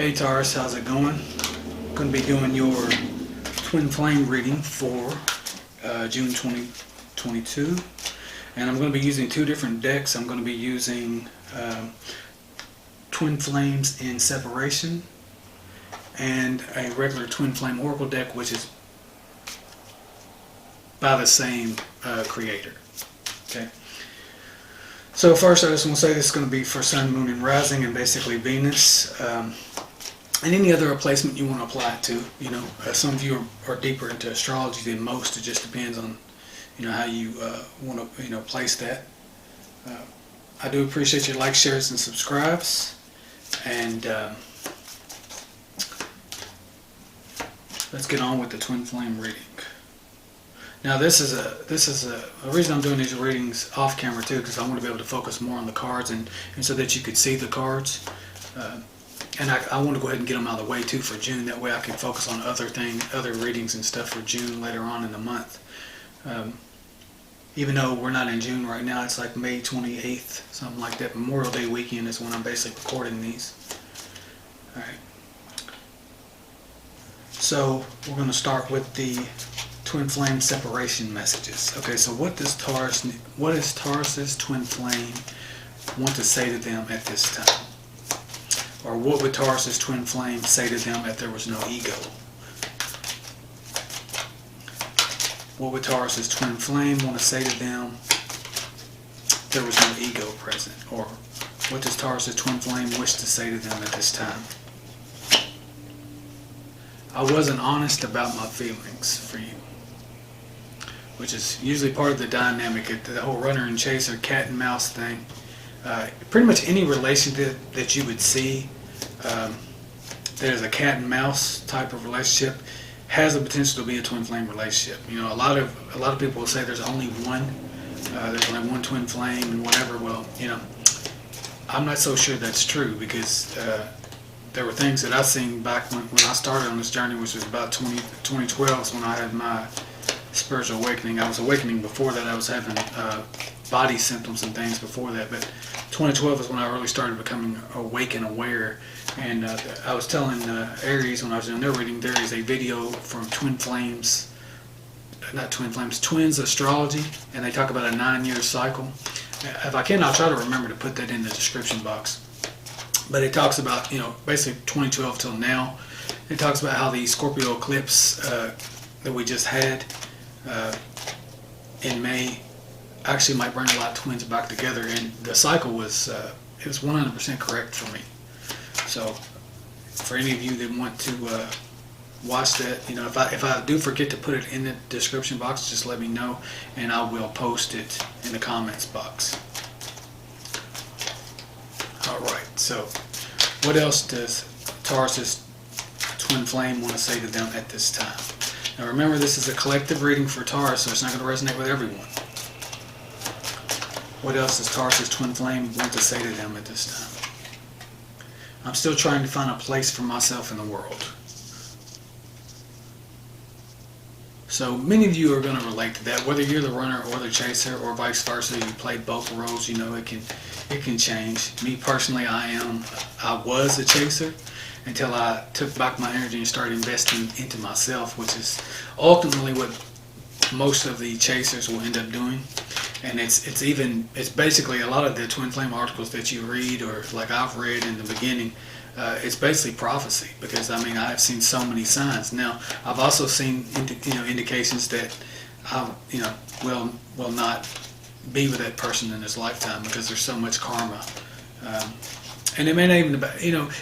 Hey Taurus, how's it going? I'm going to be doing your twin flame reading for June 2022, and I'm going to be using two different decks. I'm going to be using Twin Flames in Separation and a regular Twin Flame Oracle deck, which is by the same creator. Okay. So first, I just want to say this is going to be for Sun, Moon, and Rising, and basically Venus, and any other placement you want to apply it to. You know, some of you are deeper into astrology than most. It just depends on, you know, how you want to, you know, place that. I do appreciate your likes, shares, and subscribes. And let's get on with the twin flame reading. Now this is a reason I'm doing these readings off camera too, because I want to be able to focus more on the cards and so that you could see the cards. And I want to go ahead and get them out of the way too for June. That way I can focus on other readings and stuff for June later on in the month. Even though we're not in June right now, it's like May 28th, something like that. Memorial Day weekend is when I'm basically recording these. All right. So we're going to start with the twin flame separation messages. Okay, so what does Taurus's twin flame want to say to them at this time? Or what would Taurus's twin flame say to them if there was no ego? What would Taurus's twin flame want to say to them if there was no ego present? Or what does Taurus's twin flame wish to say to them at this time? I wasn't honest about my feelings for you, which is usually part of the dynamic, the whole runner and chaser, cat and mouse thing. Pretty much any relationship that you would see that is a cat and mouse type of relationship has the potential to be a twin flame relationship. You know, a lot of people will say there's only one twin flame and whatever. Well, you know, I'm not so sure that's true, because there were things that I seen back when I started on this journey, which was about 2012, when I had my spiritual awakening. I was awakening before that. I was having body symptoms and things before that, but 2012 is when I really started becoming awake and aware. And I was telling Aries when I was doing their reading, there is a video from Twins Astrology, and they talk about a 9-year cycle. If I can, I'll try to remember to put that in the description box. But it talks about, you know, basically 2012 till now. It talks about how the Scorpio eclipse that we just had in May actually might bring a lot of twins back together, and the cycle was it was 100% correct for me. So for any of you that want to watch that, you know, if I do forget to put it in the description box, just let me know, and I will post it in the comments box. All right. So what else does Taurus's twin flame want to say to them at this time? Now remember, this is a collective reading for Taurus, so it's not going to resonate with everyone. What else does Taurus's twin flame want to say to them at this time? I'm still trying to find a place for myself in the world. So many of you are going to relate to that, whether you're the runner or the chaser, or vice versa. You play both roles. You know, it can change. Me personally, I was a chaser until I took back my energy and started investing into myself, which is ultimately what most of the chasers will end up doing. And it's basically a lot of the twin flame articles that you read, or like I've read in the beginning, it's basically prophecy, because I mean, I've seen so many signs. Now I've also seen indications that I will not be with that person in this lifetime, because there's so much karma. And it may not even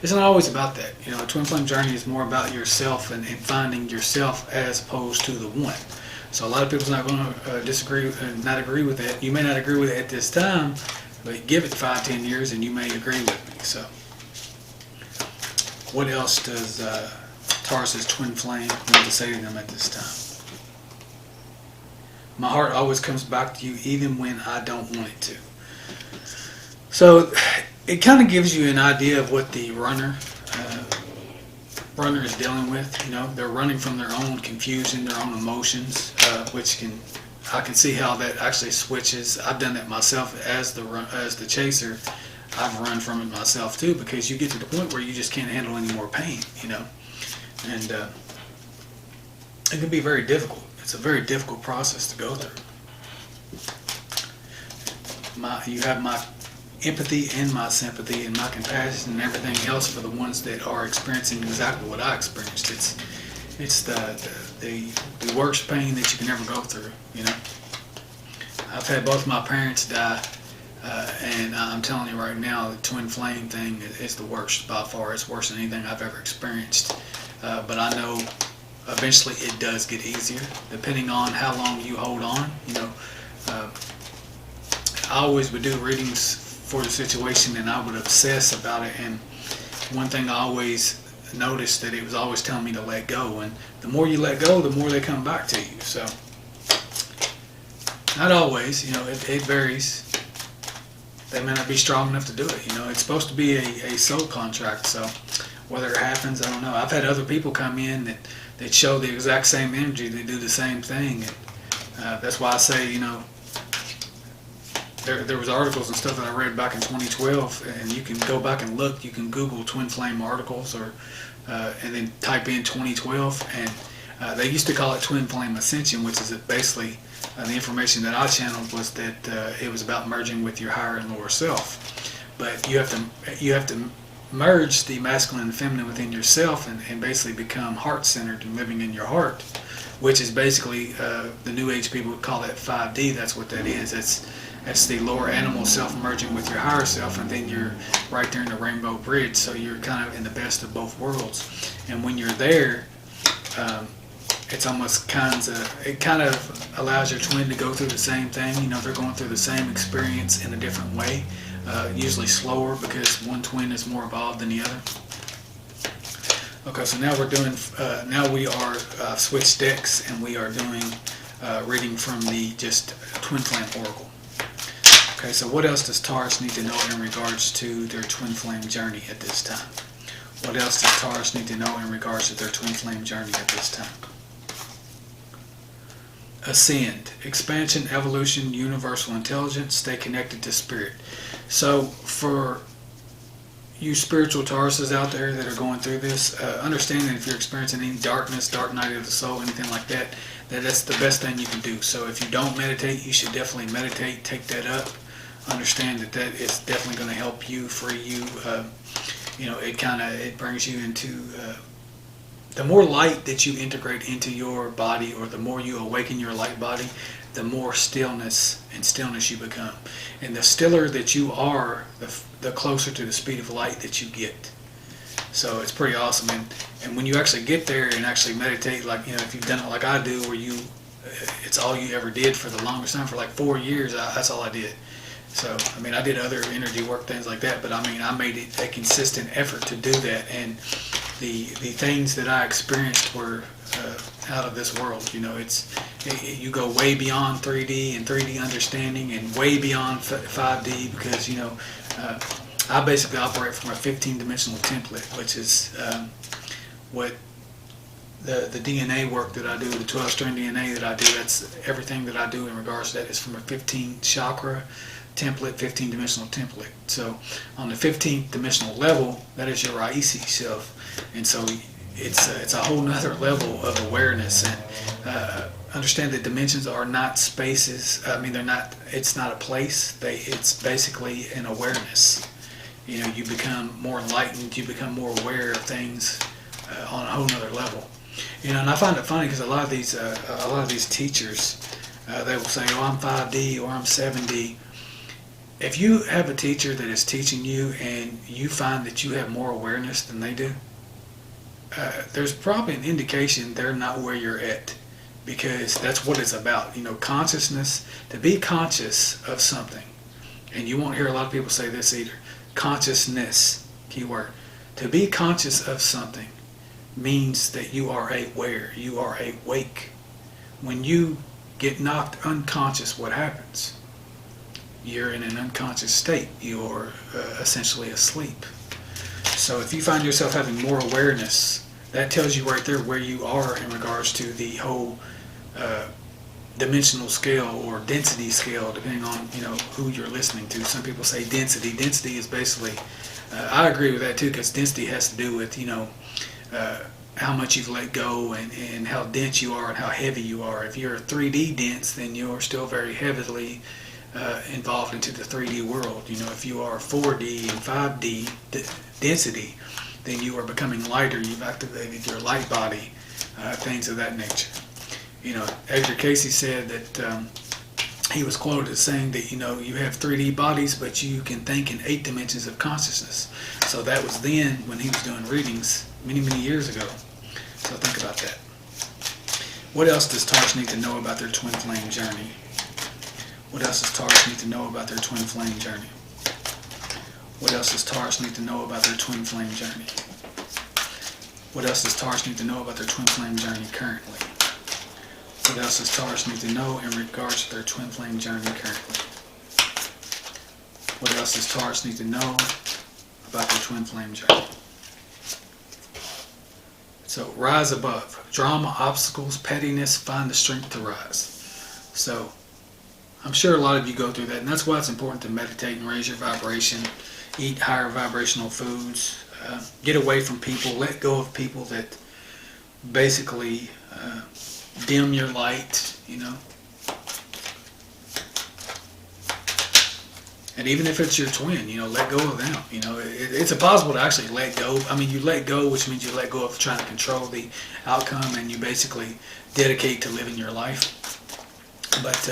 it's not always about that. You know, a twin flame journey is more about yourself and finding yourself as opposed to the one. So a lot of people's not going to not agree with that. You may not agree with it at this time, but give it 5-10 years and you may agree with me. So what else does Taurus's twin flame want to say to them at this time? My heart always comes back to you even when I don't want it to. So it kind of gives you an idea of what the runner is dealing with. You know, they're running from their own confusion, their own emotions, I can see how that actually switches. I've done that myself as the chaser. I've run from it myself too, because you get to the point where you just can't handle any more pain, and it can be very difficult. It's a very difficult process to go through. You have my empathy and my sympathy and my compassion and everything else for the ones that are experiencing exactly what I experienced. It's the worst pain that you can ever go through. I've had both my parents die, and I'm telling you right now, the twin flame thing is the worst by far. It's worse than anything I've ever experienced. But I know eventually it does get easier, depending on how long you hold on. I always would do readings for the situation, and I would obsess about it. And one thing I always noticed, that it was always telling me to let go. And the more you let go, the more they come back to you. So, not always. It varies. They may not be strong enough to do it. It's supposed to be a soul contract. So, whether it happens, I don't know. I've had other people come in that show the exact same energy. They do the same thing. And that's why I say, there was articles and stuff that I read back in 2012, and you can go back and look. You can Google twin flame articles, or and then type in 2012, and they used to call it twin flame ascension, which is basically the information that I channeled was that it was about merging with your higher and lower self. But you have to merge the masculine and feminine within yourself, and basically become heart-centered and living in your heart, which is basically the New Age people would call that 5D. That's what that is. That's the lower animal self merging with your higher self, and then you're right there in the rainbow bridge. So you're kind of in the best of both worlds. And when you're there, it's almost it kind of allows your twin to go through the same thing. They're going through the same experience in a different way, usually slower, because one twin is more evolved than the other. Okay, so now now we are switched decks, and we are doing reading from the just twin flame oracle. Okay, so what else does Taurus need to know in regards to their twin flame journey at this time? What else does Taurus need to know in regards to their twin flame journey at this time? Ascend, expansion, evolution, universal intelligence, stay connected to spirit. So for you spiritual Tauruses out there that are going through this, understand that if you're experiencing any darkness, dark night of the soul, anything like that, that's the best thing you can do. So if you don't meditate, you should definitely meditate, take that up. Understand that is definitely going to help you, free you. It brings you into the more light that you integrate into your body, or the more you awaken your light body, the more stillness you become. And the stiller that you are, the closer to the speed of light that you get. So it's pretty awesome. And when you actually get there and actually meditate, like, if you've done it like I do, where it's all you ever did for the longest time, for like 4 years, that's all I did. So, I did other energy work, things like that, but I made it a consistent effort to do that, and the things that I experienced were out of this world. You go way beyond 3D and 3D understanding, and way beyond 5D, because, I basically operate from a 15-dimensional template, which is what the DNA work that I do, the 12-strand DNA that I do, that's everything that I do in regards to that is from a 15-chakra template, 15-dimensional template. So on the 15th dimensional level, that is your Raisi self, and so it's a whole nother level of awareness. And understand that dimensions are not spaces. They're not. It's not a place. It's basically an awareness. You become more enlightened. You become more aware of things on a whole nother level. And I find it funny, because a lot of these teachers, they will say, "Oh, I'm 5D," or "I'm 7D." If you have a teacher that is teaching you, and you find that you have more awareness than they do, there's probably an indication they're not where you're at, because that's what it's about. Consciousness, to be conscious of something. And you won't hear a lot of people say this either. Consciousness, keyword. To be conscious of something means that you are aware, you are awake. When you get knocked unconscious, what happens? You're in an unconscious state. You're essentially asleep. So if you find yourself having more awareness, that tells you right there where you are in regards to the whole dimensional scale or density scale, depending on who you're listening to. Some people say density. Density is basically, I agree with that too, because density has to do with how much you've let go and how dense you are and how heavy you are. If you're 3D dense, then you're still very heavily involved into the 3D world. If you are 4D and 5D density, then you are becoming lighter. You've activated your light body, things of that nature. Edgar Casey said that he was quoted as saying that you have 3D bodies, but you can think in 8 dimensions of consciousness. So that was then when he was doing readings many years ago. So think about that. What else does Taurus need to know about their twin flame journey? What else does Taurus need to know about their twin flame journey? What else does Taurus need to know about their twin flame journey? What else does Taurus need to know about their twin flame journey currently? What else does Taurus need to know in regards to their twin flame journey currently? What else does Taurus need to know about their twin flame journey? So, rise above. Drama, obstacles, pettiness, find the strength to rise. So, I'm sure a lot of you go through that, and that's why it's important to meditate and raise your vibration, eat higher vibrational foods, get away from people, let go of people that basically dim your light, And even if it's your twin, let go of them. It's impossible to actually let go. I mean, you let go, which means you let go of trying to control the outcome, and you basically dedicate to living your life. But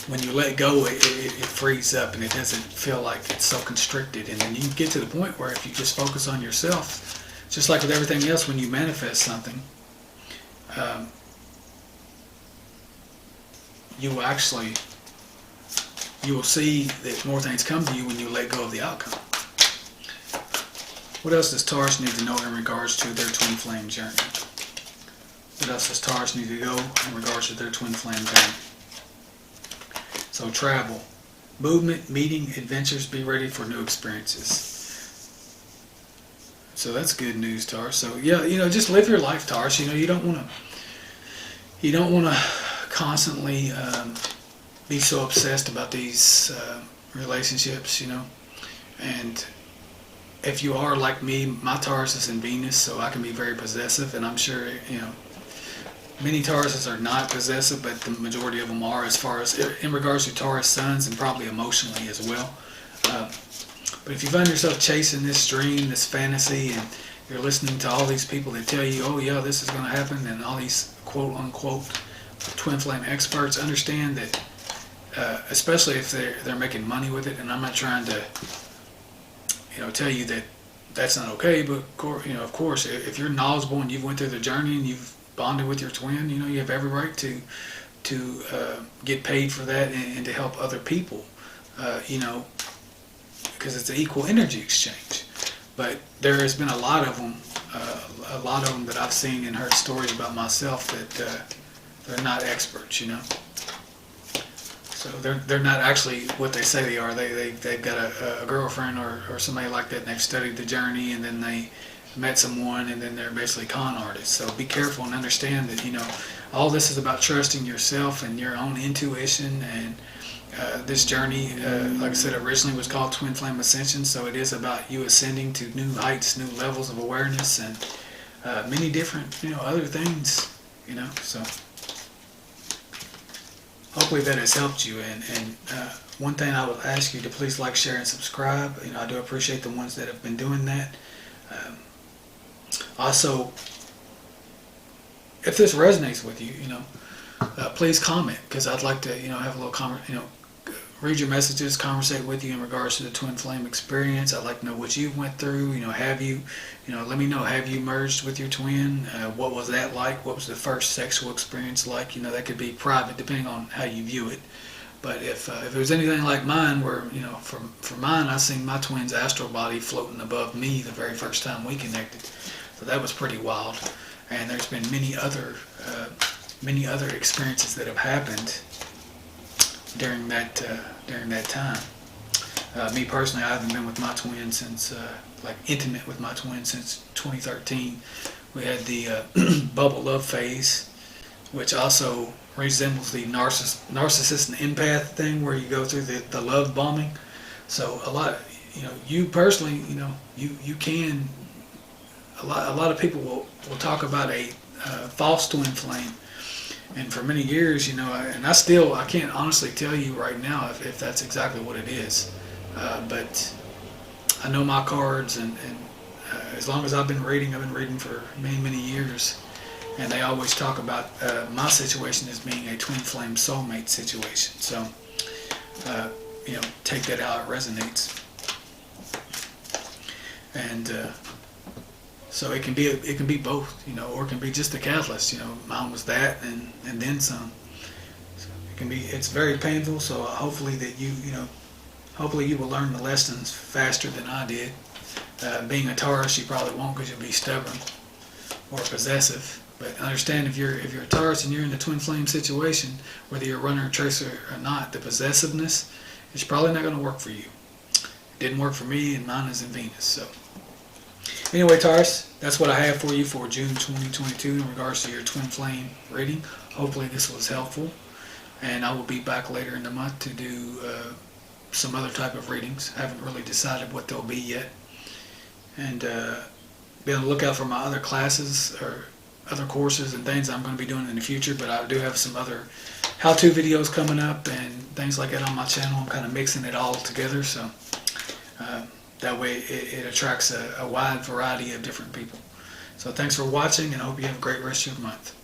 when you let go, it frees up, and it doesn't feel like it's so constricted. And then you get to the point where if you just focus on yourself, just like with everything else, when you manifest something, you will see that more things come to you when you let go of the outcome. What else does Taurus need to know in regards to their twin flame journey? What else does Taurus need to go in regards to their twin flame journey? So travel, movement, meeting, adventures, be ready for new experiences. So that's good news, Taurus. So yeah, just live your life, Taurus. You don't want to constantly be so obsessed about these relationships, and if you are like me, my Taurus is in Venus, so I can be very possessive, and I'm sure many Tauruses are not possessive, but the majority of them are, as far as in regards to Taurus suns, and probably emotionally as well. But if you find yourself chasing this dream, this fantasy, and you're listening to all these people that tell you, oh yeah, this is going to happen, and all these quote unquote twin flame experts, understand that especially if they're making money with it, and I'm not trying to tell you that that's not okay, but of course if you're knowledgeable and you've went through the journey and you've bonded with your twin, you have every right to get paid for that and to help other people, because it's an equal energy exchange. But there has been a lot of them that I've seen and heard stories about myself that they're not experts, So they're not actually what they say they are. They've got a girlfriend or somebody like that, and they've studied the journey, and then they met someone, and then they're basically con artists. So be careful and understand that all this is about trusting yourself and your own intuition. And this journey, like I said, originally was called Twin Flame Ascension. So it is about you ascending to new heights, new levels of awareness, and many different other things. So. Hopefully that has helped you, and one thing I would ask you to please like, share, and subscribe. I do appreciate the ones that have been doing that. Also, if this resonates with you, please comment, because I'd like to have a little comment, read your messages, conversate with you in regards to the twin flame experience. I'd like to know what you went through. Have you, let me know, have you merged with your twin? What was that like? What was the first sexual experience like? That could be private depending on how you view it. But if it was anything like mine, where, for mine, I seen my twin's astral body floating above me the very first time we connected. So that was pretty wild. And there's been many other experiences that have happened during that time. Me personally, I haven't been with my twin since, intimate with my twin since 2013. We had the bubble love phase, which also resembles the narcissist and empath thing where you go through the love bombing. So a lot, you personally, you can, a lot of people will talk about a false twin flame. And for many years, and I can't honestly tell you right now if that's exactly what it is. But I know my cards, and as long as I've been reading for many, many years. And they always talk about my situation as being a twin flame soulmate situation. So, take that how it resonates. And so it can be both, or it can be just a catalyst. Mine was that and then some. So it's very painful. So hopefully that hopefully you will learn the lessons faster than I did. Being a Taurus, you probably won't because you'll be stubborn or possessive. But understand if you're a Taurus and you're in a twin flame situation, whether you're a runner or tracer or not, the possessiveness is probably not going to work for you. It didn't work for me, and mine is in Venus. So anyway, Taurus, that's what I have for you for June 2022 in regards to your twin flame reading. Hopefully this was helpful, and I will be back later in the month to do some other type of readings. I haven't really decided what they'll be yet, and be on the lookout for my other classes or other courses and things I'm going to be doing in the future. But I do have some other how-to videos coming up and things like that on my channel. I'm kind of mixing it all together, so that way it attracts a wide variety of different people. So thanks for watching, and I hope you have a great rest of your month.